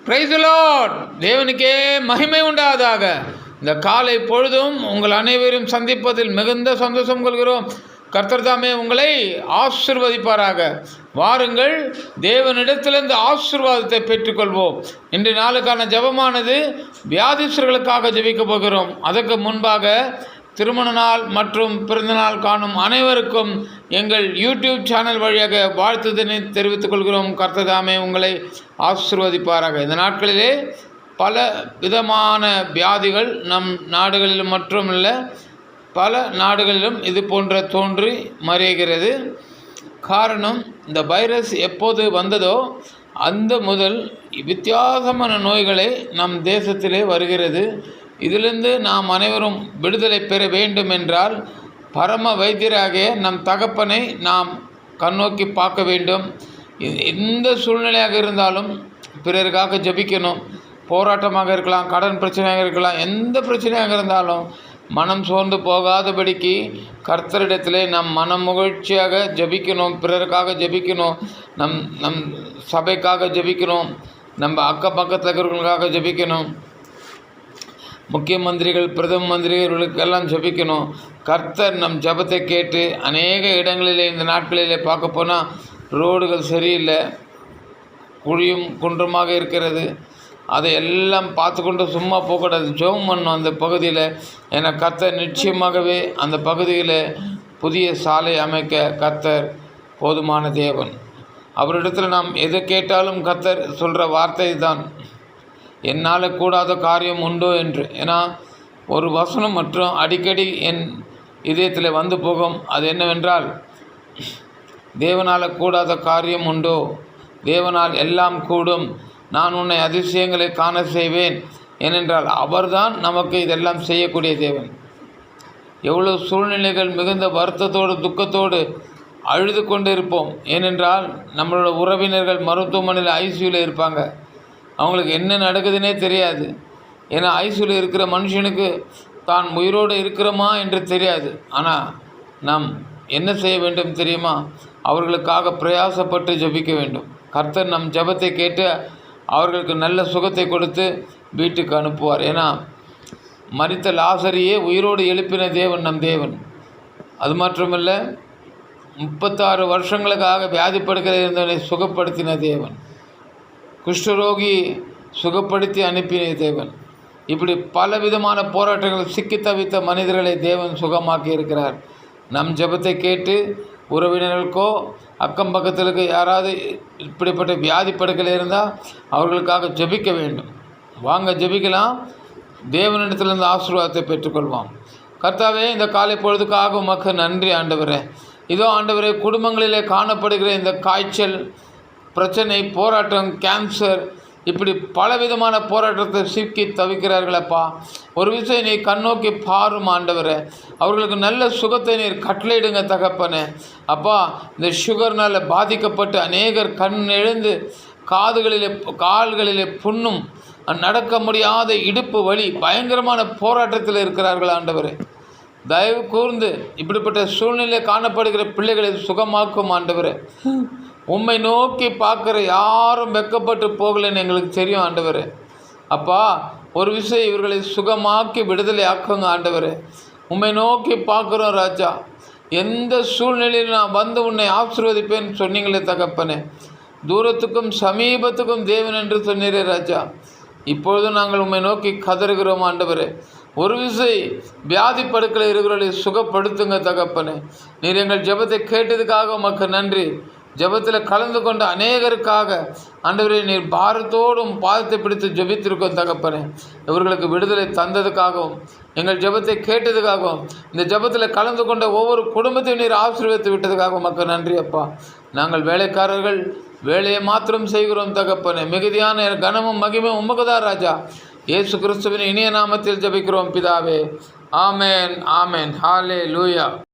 Praise the Lord. தேவனுக்கே மகிமை உண்டாவதாக. இந்த காலை பொழுதும் உங்கள் அனைவரும் சந்திப்பதில் மிகுந்த சந்தோஷம் கொள்கிறோம். கர்த்தர் தாமே உங்களை ஆசீர்வதிப்பாராக. வாருங்கள், தேவனிடத்திலிருந்து ஆசீர்வாதத்தை பெற்றுக்கொள்வோம். இன்று நாளுக்கான ஜெபமானது வியாதிஸ்தர்களுக்காக ஜெபிக்க போகிறோம். அதற்கு முன்பாக திருமண நாள் மற்றும் பிறந்தநாள் காணும் அனைவருக்கும் எங்கள் யூடியூப் சேனல் வழியாக வாழ்த்துதனை தெரிவித்துக் கொள்கிறோம். கர்த்தர் தாமே உங்களை ஆசீர்வதிப்பாராக. இந்த நாட்களிலே பல விதமான வியாதிகள் நம் நாடுகளிலும் மட்டுமல்ல பல நாடுகளிலும் இது போன்ற தோன்றி மறைகிறது. காரணம், இந்த வைரஸ் எப்போது வந்ததோ அந்த முதல் வித்தியாசமான நோய்களை நம் தேசத்திலே வருகிறது. இதிலிருந்து நாம் அனைவரும் விடுதலை பெற வேண்டும் என்றால் பரம வைத்தியராகிய நம் தகப்பனை நாம் கண்ணோக்கி பார்க்க வேண்டும். எந்த சூழ்நிலையாக இருந்தாலும் பிறருக்காக ஜெபிக்கணும். போராட்டமாக இருக்கலாம், கடன் பிரச்சனையாக இருக்கலாம், எந்த பிரச்சனையாக இருந்தாலும் மனம் சோர்ந்து போகாதபடிக்கு கர்த்தரிடத்திலே நம் மனம் மகிழ்ச்சியாக ஜெபிக்கணும். பிறருக்காக ஜெபிக்கணும். நம் சபைக்காக ஜெபிக்கணும். நம்ம அக்க பக்கத்தில் இருக்கிறவங்களுக்காக ஜெபிக்கணும். முக்கிய மந்திரிகள், பிரதம மந்திரிகளுக்கெல்லாம் ஜெபிக்கணும். கர்த்தர் நம் ஜெபத்தை கேட்டு அநேக இடங்களிலே இந்த நாட்களிலே பார்க்க போனால் ரோடுகள் சரியில்லை, குழியும் குன்றுமாக இருக்கிறது. அதை எல்லாம் பார்த்து கொண்டு சும்மா போகக்கூடாது, ஜெபம் பண்ணணும் அந்த பகுதியில். ஏன்னா கர்த்தர் நிச்சயமாகவே அந்த பகுதியில் புதிய சாலை அமைக்க கர்த்தர் போதுமான தேவன். அவரிடத்தில் நாம் எதை கேட்டாலும் கர்த்தர் சொல்கிற வார்த்தை தான், என்னால் கூடாத காரியம் உண்டோ என்று. ஏன்னா ஒரு வசனம் மற்றும் அடிக்கடி என் இதயத்தில் வந்து போகும். அது என்னவென்றால், தேவனால் கூடாத காரியம் உண்டோ, தேவனால் எல்லாம் கூடும், நான் உன்னை அதிசயங்களை காண செய்வேன். ஏனென்றால் அவர்தான் நமக்கு இதெல்லாம் செய்யக்கூடிய தேவன். எவ்வளோ சூழ்நிலைகள் மிகுந்த வருத்தத்தோடு துக்கத்தோடு அழுது கொண்டு இருப்போம். ஏனென்றால் நம்மளோட உறவினர்கள் மருத்துவமனையில் ஐசியூவில் இருப்பாங்க. அவங்களுக்கு என்ன நடக்குதுன்னே தெரியாது. ஏன்னா ஐசியூவில் இருக்கிற மனுஷனுக்கு தான் உயிரோடு இருக்கிறோமா என்று தெரியாது. ஆனால் நாம் என்ன செய்ய வேண்டும் தெரியுமா? அவர்களுக்காக பிரயாசப்பட்டு ஜெபிக்க வேண்டும். கர்த்தர் நம் ஜெபத்தை கேட்டு அவர்களுக்கு நல்ல சுகத்தை கொடுத்து வீட்டுக்கு அனுப்புவார். ஏன்னா மரித்த லாசரியே உயிரோடு எழுப்பின தேவன் நம் தேவன். அது மட்டுமல்ல, 36 வருஷங்களுக்காக வியாதிப்படுகிற இருந்தவனை சுகப்படுத்தின தேவன். குஷ்டரோகி சுகப்படுத்தி அனுப்பின தேவன். இப்படி பலவிதமான போராட்டங்கள் சிக்கி தவித்த மனிதர்களை தேவன் சுகமாக்கி இருக்கிறார். நம் ஜெபத்தை கேட்டு உறவினர்களுக்கோ அக்கம் பக்கத்திற்கு யாராவது இப்படிப்பட்ட வியாதி படுக்கையில் இருந்தால் அவர்களுக்காக ஜெபிக்க வேண்டும். வாங்க ஜெபிக்கலாம். தேவனிடத்திலிருந்து ஆசீர்வாதத்தை பெற்றுக்கொள்வோம். கர்த்தாவே, இந்த காலை பொழுதுக்காக உமக்கு நன்றி ஆண்டவரே. இதோ ஆண்டவரே, குடும்பங்களிலே காணப்படுகிற இந்த காய்ச்சல் பிரச்சனை, போராட்டம், கேன்சர், இப்படி பலவிதமான போராட்டத்தை சிக்கி தவிக்கிறார்களப்பா. ஒரு விஷயம் நீ கண்ணோக்கி பாரும் ஆண்டவரே. அவர்களுக்கு நல்ல சுகத்தை நீர் கட்டளையிடுங்க தகப்பனே. அப்பா, இந்த சுகர்னால் பாதிக்கப்பட்டு அநேகர் கண் எழுந்து காதுகளிலே கால்களிலே புண்ணும், நடக்க முடியாத இடுப்பு வலி, பயங்கரமான போராட்டத்தில் இருக்கிறார்கள் ஆண்டவரே. தயவு கூர்ந்து இப்படிப்பட்ட சூழ்நிலை காணப்படுகிற பிள்ளைகளை சுகமாக்கும் ஆண்டவரே. உம்மை நோக்கி பார்க்குற யாரும் வெக்கப்பட்டு போகலைன்னு எங்களுக்கு தெரியும் ஆண்டவரே. அப்பா, ஒரு விஷயம் இவர்களை சுகமாக்கி விடுதலை ஆக்குங்க ஆண்டவரே. உம்மை நோக்கி பார்க்குறோம் ராஜா. எந்த சூழ்நிலையில் நான் வந்து உன்னை ஆசீர்வதிப்பேன்னு சொன்னீங்களே தகப்பனே. தூரத்துக்கும் சமீபத்துக்கும் தேவன் என்று சொன்னீரே ராஜா. இப்பொழுது நாங்கள் உம்மை நோக்கி கதறுகிறோம் ஆண்டவரே. ஒரு விசை வியாதி படுக்கையில் இருக்கிறவர்களை சுகப்படுத்துங்க தகப்பனே. நீர் எங்கள் ஜெபத்தை கேட்டதுக்காக உமக்கு நன்றி. ஜெபத்தில் கலந்து கொண்ட அநேகருக்காக ஆண்டவரே, நீர் பாரத்தோடும் பாதத்தை பிடித்து ஜெபித்திருக்கோம் தகப்பனே. இவர்களுக்கு விடுதலை தந்ததுக்காகவும் எங்கள் ஜெபத்தை கேட்டதுக்காகவும் இந்த ஜெபத்தில் கலந்து கொண்ட ஒவ்வொரு குடும்பத்தையும் நீர் ஆசீர்வதித்து விட்டதுக்காகவும் உமக்கு நன்றி அப்பா. நாங்கள் வேலைக்காரர்கள், வேலையை மாத்திரம் செய்கிறோம் தகப்பனே. மிகுதியான கனமும் மகிமும் உமக்குதான் ராஜா. இயேசு கிறிஸ்துவின் இனிய நாமத்தில் ஜெபிக்கிறோம் பிதாவே. ஆமேன், ஆமேன். ஹல்லேலூயா.